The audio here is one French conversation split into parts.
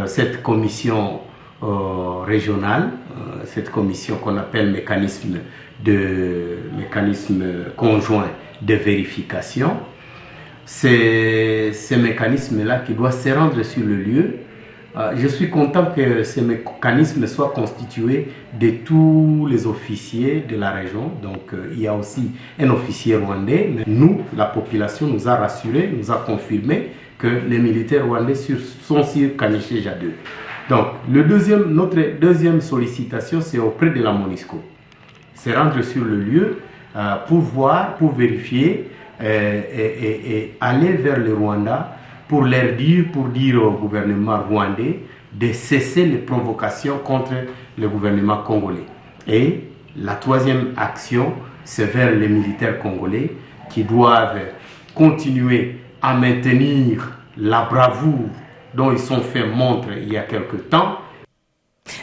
cette commission régionale, cette commission qu'on appelle mécanisme conjoint de vérification. C'est ce mécanisme-là qui doit se rendre sur le lieu. Je suis content que ce mécanisme soit constitué de tous les officiers de la région. Donc il y a aussi un officier rwandais. Nous, la population, nous a rassurés, nous a confirmé que les militaires rwandais sont sur Kaniché-Ja 2. Donc notre deuxième sollicitation, c'est auprès de la MONUSCO. C'est rendre sur le lieu pour voir, pour vérifier et aller vers le Rwanda pour dire au gouvernement rwandais de cesser les provocations contre le gouvernement congolais. Et la troisième action, c'est vers les militaires congolais qui doivent continuer à maintenir la bravoure dont ils sont fait montre il y a quelque temps.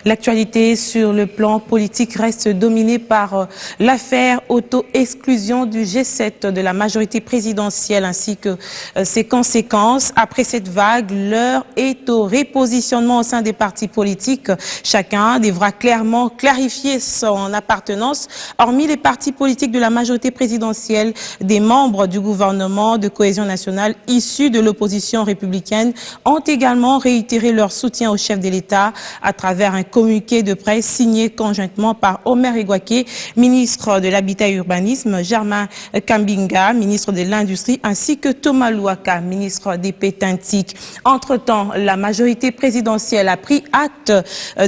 L'actualité sur le plan politique reste dominée par l'affaire auto-exclusion du G7 de la majorité présidentielle ainsi que ses conséquences. Après cette vague, l'heure est au repositionnement au sein des partis politiques. Chacun devra clairement clarifier son appartenance. Hormis les partis politiques de la majorité présidentielle, des membres du gouvernement de cohésion nationale issus de l'opposition républicaine ont également réitéré leur soutien au chef de l'État à travers un communiqué de presse signé conjointement par Omer Igwake, ministre de l'Habitat et Urbanisme, Germain Kambinga, ministre de l'Industrie, ainsi que Thomas Louaka, ministre des Pétantiques. Entre-temps, la majorité présidentielle a pris acte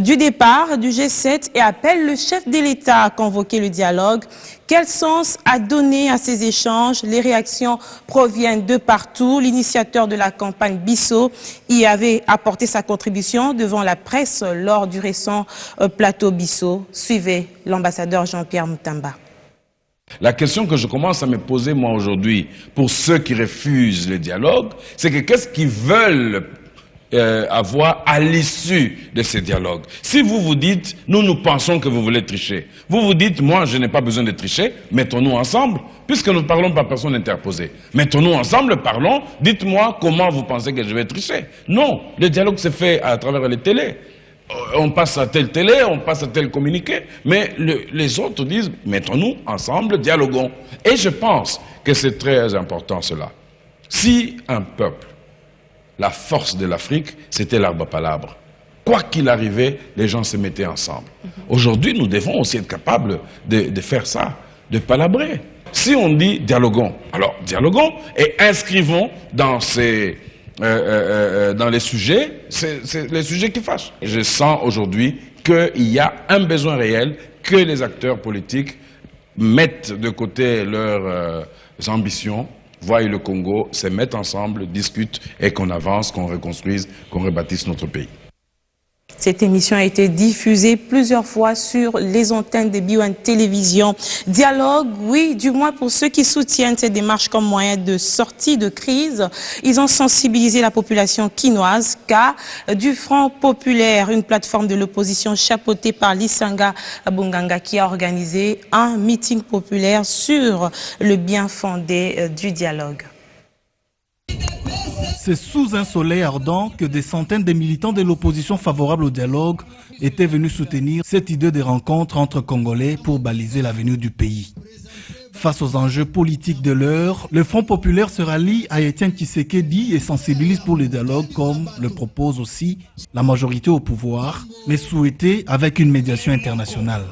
du départ du G7 et appelle le chef de l'État à convoquer le dialogue. Quel sens a donné à ces échanges? Les réactions proviennent de partout. L'initiateur de la campagne Bissot y avait apporté sa contribution devant la presse lors du récent plateau Bissot. Suivez l'ambassadeur Jean-Pierre Moutamba. La question que je commence à me poser moi aujourd'hui pour ceux qui refusent le dialogue, c'est que qu'est-ce qu'ils veulent avoir à l'issue de ces dialogues. Si vous vous dites, nous pensons que vous voulez tricher, vous vous dites, moi je n'ai pas besoin de tricher, mettons-nous ensemble, puisque nous parlons par personne interposée. Mettons-nous ensemble, parlons, dites-moi comment vous pensez que je vais tricher. Non, le dialogue se fait à travers les télés. On passe à telle télé, on passe à tel communiqué, mais les autres disent, mettons-nous ensemble, dialoguons. Et je pense que c'est très important cela. Si un peuple, la force de l'Afrique, c'était l'arbre à palabre. Quoi qu'il arrivait, les gens se mettaient ensemble. Aujourd'hui, nous devons aussi être capables de faire ça, de palabrer. Si on dit dialoguons, alors dialoguons et inscrivons dans les sujets, c'est les sujets qui fâchent. Je sens aujourd'hui qu'il y a un besoin réel que les acteurs politiques mettent de côté leurs ambitions, voient le Congo, se mettent ensemble, discutent et qu'on avance, qu'on reconstruise, qu'on rebâtisse notre pays. Cette émission a été diffusée plusieurs fois sur les antennes de BON Télévision. Dialogue, oui, du moins pour ceux qui soutiennent cette démarche comme moyen de sortie de crise. Ils ont sensibilisé la population quinoise car du Front Populaire, une plateforme de l'opposition chapeautée par Lisanga Bonganga qui a organisé un meeting populaire sur le bien fondé du dialogue. C'est sous un soleil ardent que des centaines de militants de l'opposition favorable au dialogue étaient venus soutenir cette idée de rencontre entre Congolais pour baliser l'avenir du pays. Face aux enjeux politiques de l'heure, le Front Populaire se rallie à Étienne Tshisekedi et sensibilise pour le dialogue comme le propose aussi la majorité au pouvoir, mais souhaité avec une médiation internationale.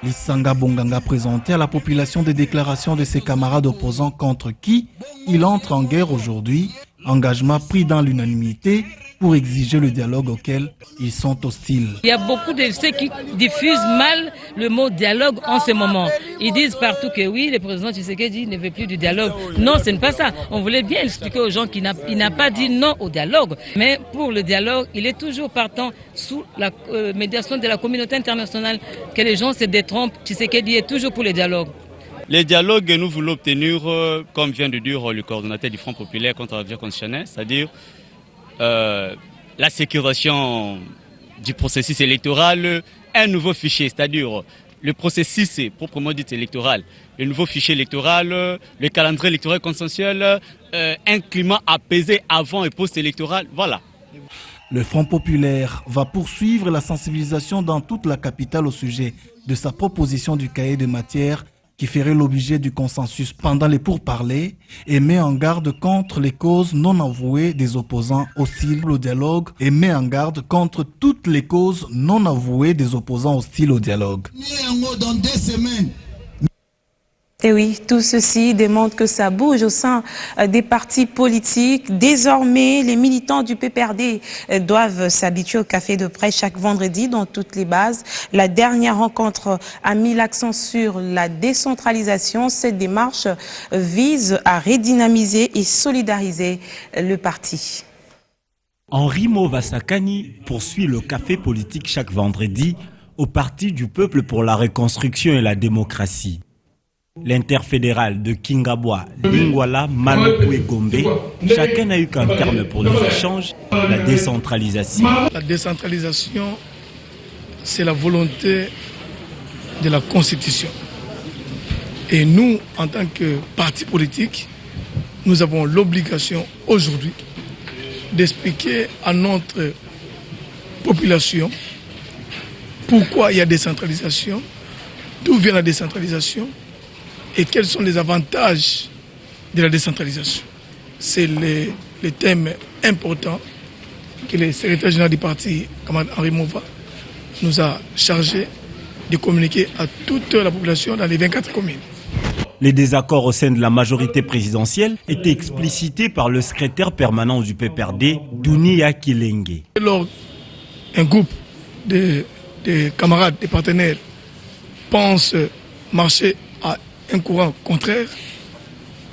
Lisanga Bonganga présentait à la population des déclarations de ses camarades opposants contre qui il entre en guerre aujourd'hui, engagement pris dans l'unanimité pour exiger le dialogue auquel ils sont hostiles. Il y a beaucoup de ceux qui diffusent mal le mot dialogue en ce moment. Ils disent partout que oui, le président Tshisekedi ne veut plus du dialogue. Non, ce n'est pas ça. On voulait bien expliquer aux gens qu'il n'a pas dit non au dialogue. Mais pour le dialogue, il est toujours partant sous la médiation de la communauté internationale. Que les gens se détrompent, Tshisekedi est toujours pour le dialogue. Les dialogues que nous voulons obtenir, comme vient de dire le coordonnateur du Front Populaire contre la violence constitutionnelle, c'est-à-dire la sécurisation du processus électoral, un nouveau fichier, c'est-à-dire le processus proprement dit électoral, le nouveau fichier électoral, le calendrier électoral consensuel, un climat apaisé avant et post-électoral, voilà. Le Front populaire va poursuivre la sensibilisation dans toute la capitale au sujet de sa proposition du cahier de matière qui ferait l'objet du consensus pendant les pourparlers et met en garde contre les causes non avouées des opposants hostiles au dialogue et met en garde contre toutes les causes non avouées des opposants hostiles au dialogue. Dans 2 semaines. Et oui, tout ceci démontre que ça bouge au sein des partis politiques. Désormais, les militants du PPRD doivent s'habituer au café de presse chaque vendredi dans toutes les bases. La dernière rencontre a mis l'accent sur la décentralisation. Cette démarche vise à redynamiser et solidariser le parti. Henri Movasakani poursuit le café politique chaque vendredi au Parti du peuple pour la reconstruction et la démocratie. L'interfédéral de Kingabwa, Lingwala, Maluku et Gombe, chacun n'a eu qu'un terme pour les échanges, la décentralisation. La décentralisation, c'est la volonté de la Constitution. Et nous, en tant que parti politique, nous avons l'obligation aujourd'hui d'expliquer à notre population pourquoi il y a décentralisation, d'où vient la décentralisation, et quels sont les avantages de la décentralisation. C'est les thèmes importants que le secrétaire général du parti, camarade Henri Mova, nous a chargé de communiquer à toute la population dans les 24 communes. Les désaccords au sein de la majorité présidentielle étaient explicités par le secrétaire permanent du PPRD, Dunia Kilengue. Alors, un groupe de camarades, de partenaires, pense marcher à un courant contraire,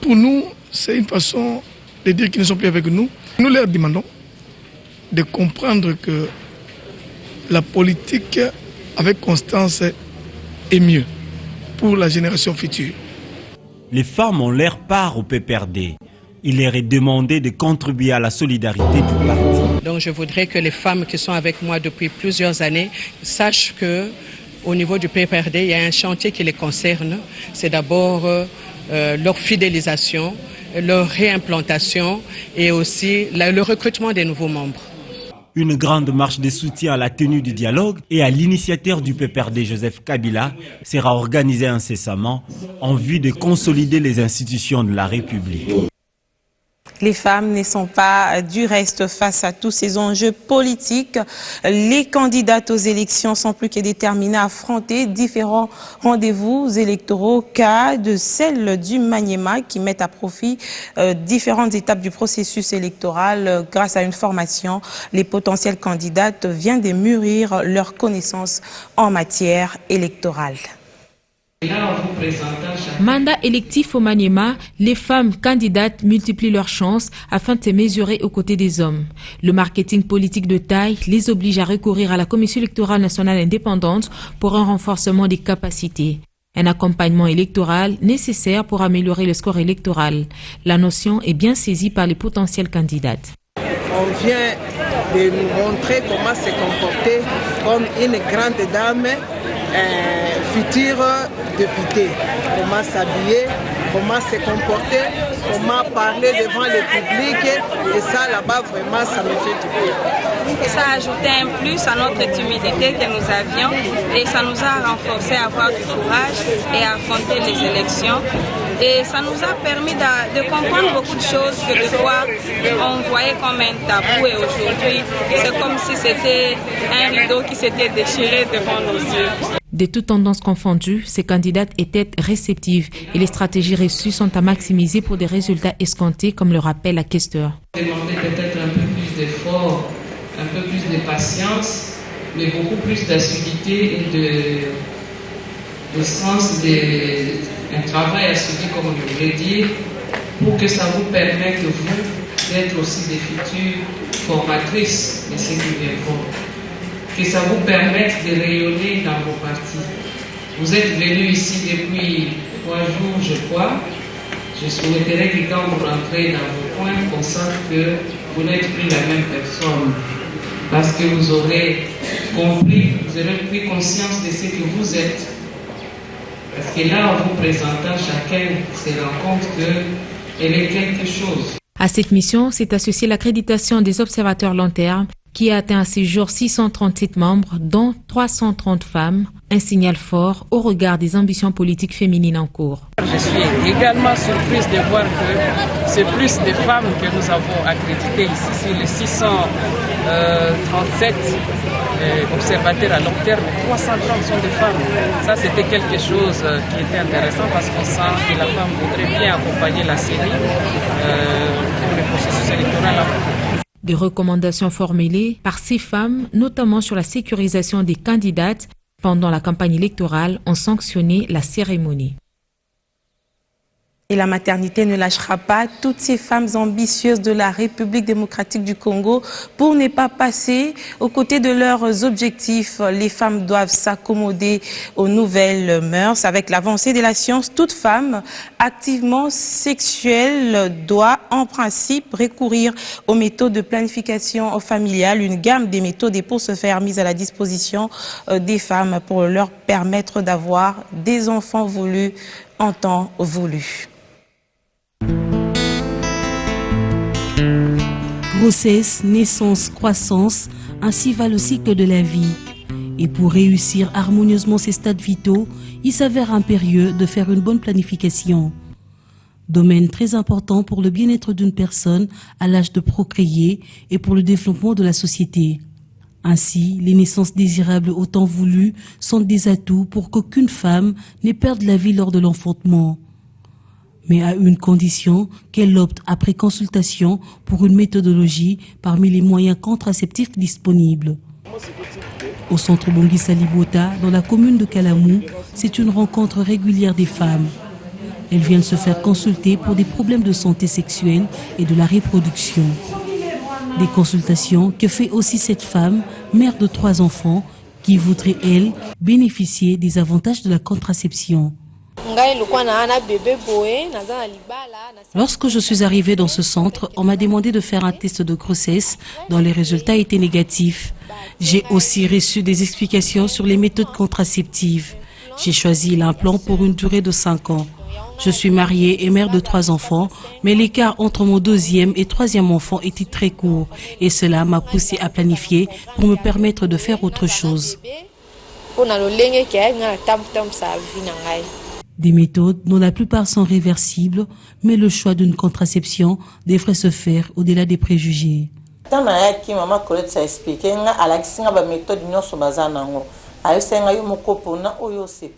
pour nous, c'est une façon de dire qu'ils ne sont plus avec nous. Nous leur demandons de comprendre que la politique avec constance est mieux pour la génération future. Les femmes ont leur part au PPRD. Il leur est demandé de contribuer à la solidarité du parti. Donc je voudrais que les femmes qui sont avec moi depuis plusieurs années sachent que au niveau du PPRD, il y a un chantier qui les concerne. C'est d'abord leur fidélisation, leur réimplantation et aussi le recrutement des nouveaux membres. Une grande marche de soutien à la tenue du dialogue et à l'initiateur du PPRD, Joseph Kabila, sera organisée incessamment en vue de consolider les institutions de la République. Les femmes ne sont pas du reste face à tous ces enjeux politiques. Les candidates aux élections sont plus que déterminées à affronter différents rendez-vous électoraux, cas de celle du Maniema qui mettent à profit différentes étapes du processus électoral. Grâce à une formation, les potentielles candidates viennent de mûrir leurs connaissances en matière électorale. Mandat électif au Maniema, les femmes candidates multiplient leurs chances afin de se mesurer aux côtés des hommes. Le marketing politique de taille les oblige à recourir à la Commission électorale nationale indépendante pour un renforcement des capacités. Un accompagnement électoral nécessaire pour améliorer le score électoral. La notion est bien saisie par les potentielles candidates. On vient de nous montrer comment se comporter comme une grande dame future députée, comment s'habiller, comment se comporter, comment parler devant le public, et ça là-bas vraiment ça me fait du bien. Ça a ajouté un plus à notre timidité que nous avions et ça nous a renforcé à avoir du courage et à affronter les élections. Et ça nous a permis de comprendre beaucoup de choses que des fois on voyait comme un tabou et aujourd'hui c'est comme si c'était un rideau qui s'était déchiré devant nos yeux. De toutes tendances confondues, ces candidates étaient réceptives et les stratégies reçues sont à maximiser pour des résultats escomptés, comme le rappelle la questeur. Demander peut-être un peu plus d'effort, un peu plus de patience, mais beaucoup plus d'assiduité et de sens d'un travail assidus, comme je voulais dire, pour que ça vous permette, vous, d'être aussi des futures formatrices de ce qui vient. Que ça vous permette de rayonner dans vos partis. Vous êtes venus ici depuis 3 jours, je crois. Je souhaiterais que quand vous rentrez dans vos coins, qu'on sente que vous n'êtes plus la même personne. parce que vous aurez compris, vous aurez pris conscience de ce que vous êtes. Parce que là, en vous présentant chacun se rend compte qu'elle est quelque chose. À cette mission s'est associée l'accréditation des observateurs long terme qui a atteint à ce jour 637 membres, dont 330 femmes, un signal fort au regard des ambitions politiques féminines en cours. Je suis également surprise de voir que c'est plus de femmes que nous avons accréditées ici sur les 637 observateurs à long terme. 330 sont des femmes. Ça, c'était quelque chose qui était intéressant parce qu'on sent que la femme voudrait bien accompagner la CENI pour le processus électoral. Des recommandations formulées par ces femmes, notamment sur la sécurisation des candidates pendant la campagne électorale, ont sanctionné la cérémonie. Et la maternité ne lâchera pas toutes ces femmes ambitieuses de la République démocratique du Congo pour ne pas passer aux côtés de leurs objectifs. Les femmes doivent s'accommoder aux nouvelles mœurs. Avec l'avancée de la science, toute femme activement sexuelle doit en principe recourir aux méthodes de planification familiale. Une gamme des méthodes est pour se faire mise à la disposition des femmes pour leur permettre d'avoir des enfants voulus en temps voulu. Grossesse, naissance, croissance, ainsi va le cycle de la vie. Et pour réussir harmonieusement ces stades vitaux, il s'avère impérieux de faire une bonne planification. Domaine très important pour le bien-être d'une personne à l'âge de procréer et pour le développement de la société. Ainsi, les naissances désirables au temps voulu sont des atouts pour qu'aucune femme n'ait perde la vie lors de l'enfantement. Mais à une condition qu'elle opte après consultation pour une méthodologie parmi les moyens contraceptifs disponibles. Au centre Bongisa Libota, dans la commune de Kalamou, c'est une rencontre régulière des femmes. Elles viennent se faire consulter pour des problèmes de santé sexuelle et de la reproduction. Des consultations que fait aussi cette femme, mère de 3 enfants, qui voudrait, elle, bénéficier des avantages de la contraception. Lorsque je suis arrivée dans ce centre, on m'a demandé de faire un test de grossesse dont les résultats étaient négatifs. J'ai aussi reçu des explications sur les méthodes contraceptives. J'ai choisi l'implant pour une durée de 5 ans. Je suis mariée et mère de 3 enfants, mais l'écart entre mon 2e et 3e enfant était très court et cela m'a poussée à planifier pour me permettre de faire autre chose. Des méthodes dont la plupart sont réversibles, mais le choix d'une contraception devrait se faire au-delà des préjugés.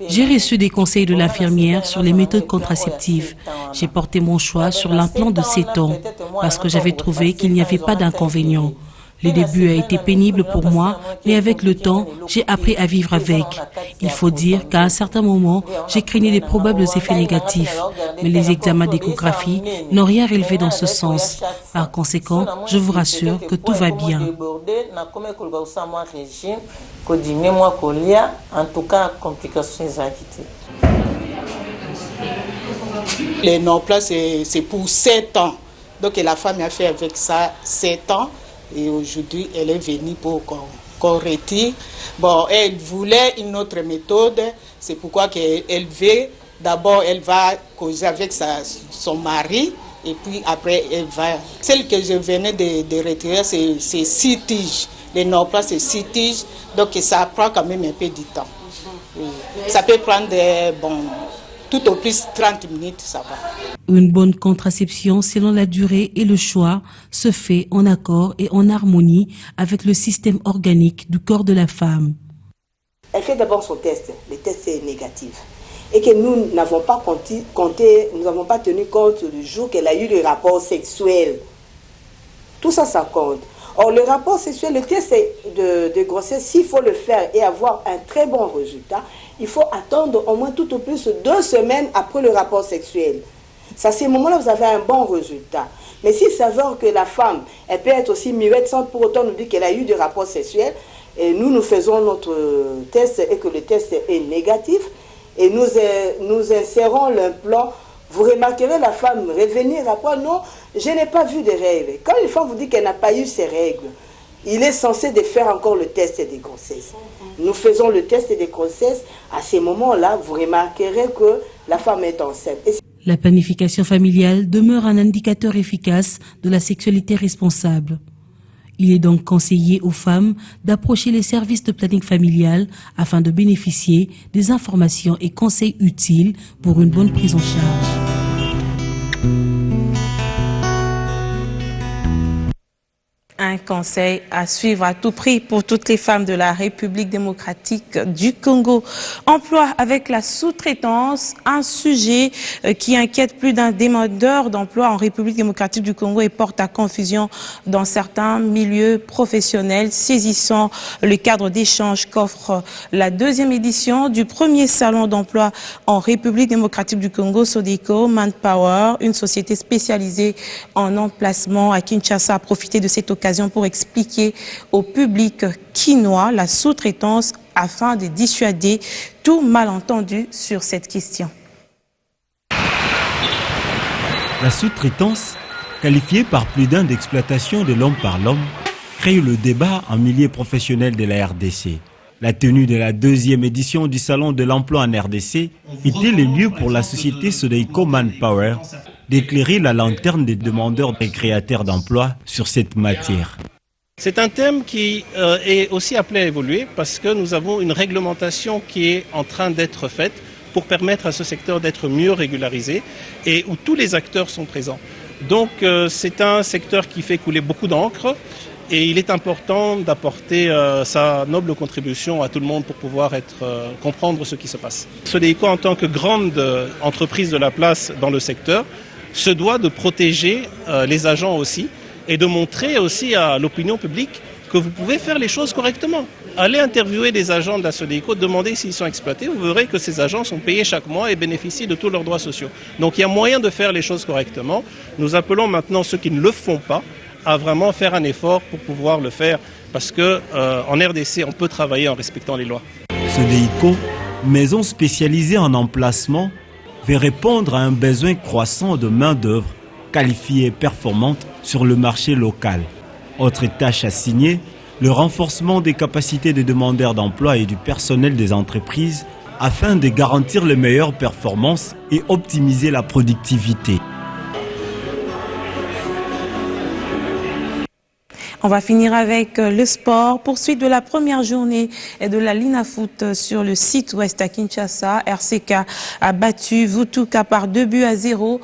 J'ai reçu des conseils de l'infirmière sur les méthodes contraceptives. J'ai porté mon choix sur l'implant de 7 ans parce que j'avais trouvé qu'il n'y avait pas d'inconvénient. Le début a été pénible pour moi, mais avec le temps, j'ai appris à vivre avec. Il faut dire qu'à un certain moment, j'ai craigné des probables effets négatifs, mais les examens d'échographie n'ont rien relevé dans ce sens. Par conséquent, je vous rassure que tout va bien. Les non-plats, c'est pour 7 ans. Donc la femme a fait avec ça 7 ans. Et aujourd'hui, elle est venue pour qu'on retire. Bon, elle voulait une autre méthode. C'est pourquoi elle veut. D'abord, elle va causer avec son mari. Et puis après, elle va. Celle que je venais de retirer, c'est 6 tiges. Les non-plats, c'est 6 tiges. Donc ça prend quand même un peu de temps. Ça peut prendre, tout au plus 30 minutes, ça va. Une bonne contraception, selon la durée et le choix, se fait en accord et en harmonie avec le système organique du corps de la femme. Elle fait d'abord son test. Le test est négatif. Et que nous n'avons pas tenu compte du jour qu'elle a eu le rapport sexuel. Tout ça, ça compte. Or, le rapport sexuel, le test de grossesse, s'il faut le faire et avoir un très bon résultat, il faut attendre au moins tout au plus 2 semaines après le rapport sexuel. C'est à ce moment-là que vous avez un bon résultat. Mais s'il s'avère que la femme, elle peut être aussi muette sans pour autant nous dire qu'elle a eu des rapports sexuels, et nous faisons notre test et que le test est négatif, et nous insérons l'implant, vous remarquerez la femme revenir après, non, je n'ai pas vu de règles. Quand une femme vous dit qu'elle n'a pas eu ses règles, il est censé de faire encore le test des grossesses. Nous faisons le test des grossesses. À ces moments-là, vous remarquerez que la femme est enceinte. La planification familiale demeure un indicateur efficace de la sexualité responsable. Il est donc conseillé aux femmes d'approcher les services de planning familial afin de bénéficier des informations et conseils utiles pour une bonne prise en charge. Un conseil à suivre à tout prix pour toutes les femmes de la République démocratique du Congo. Emploi avec la sous-traitance, un sujet qui inquiète plus d'un demandeur d'emploi en République démocratique du Congo et porte à confusion dans certains milieux professionnels, saisissant le cadre d'échange qu'offre la deuxième édition du premier salon d'emploi en République démocratique du Congo, Sodeco Manpower, une société spécialisée en emplacement à Kinshasa, a profité de cette occasion pour expliquer au public quinois la sous-traitance afin de dissuader tout malentendu sur cette question. La sous-traitance, qualifiée par plus d'un d'exploitation de l'homme par l'homme, crée le débat en milieu professionnel de la RDC. La tenue de la deuxième édition du Salon de l'emploi en RDC était le lieu pour la société Sodeco Manpower d'éclairer la lanterne des demandeurs et créateurs d'emplois sur cette matière. C'est un thème qui est aussi appelé à évoluer parce que nous avons une réglementation qui est en train d'être faite pour permettre à ce secteur d'être mieux régularisé et où tous les acteurs sont présents. Donc c'est un secteur qui fait couler beaucoup d'encre et il est important d'apporter sa noble contribution à tout le monde pour pouvoir comprendre ce qui se passe. Sodeco, en tant que grande entreprise de la place dans le secteur, se doit de protéger les agents aussi et de montrer aussi à l'opinion publique que vous pouvez faire les choses correctement. Allez interviewer des agents de la Sodeco, demandez s'ils sont exploités, vous verrez que ces agents sont payés chaque mois et bénéficient de tous leurs droits sociaux. Donc il y a moyen de faire les choses correctement. Nous appelons maintenant ceux qui ne le font pas à vraiment faire un effort pour pouvoir le faire parce que en RDC, on peut travailler en respectant les lois. Sodeco, maison spécialisée en emplacement, veut répondre à un besoin croissant de main-d'œuvre qualifiée et performante sur le marché local. Autre tâche assignée, le renforcement des capacités des demandeurs d'emploi et du personnel des entreprises afin de garantir les meilleures performances et optimiser la productivité. On va finir avec le sport. Poursuite de la première journée de la Linafoot sur le site ouest à Kinshasa. RCK a battu Vutuka par 2-0.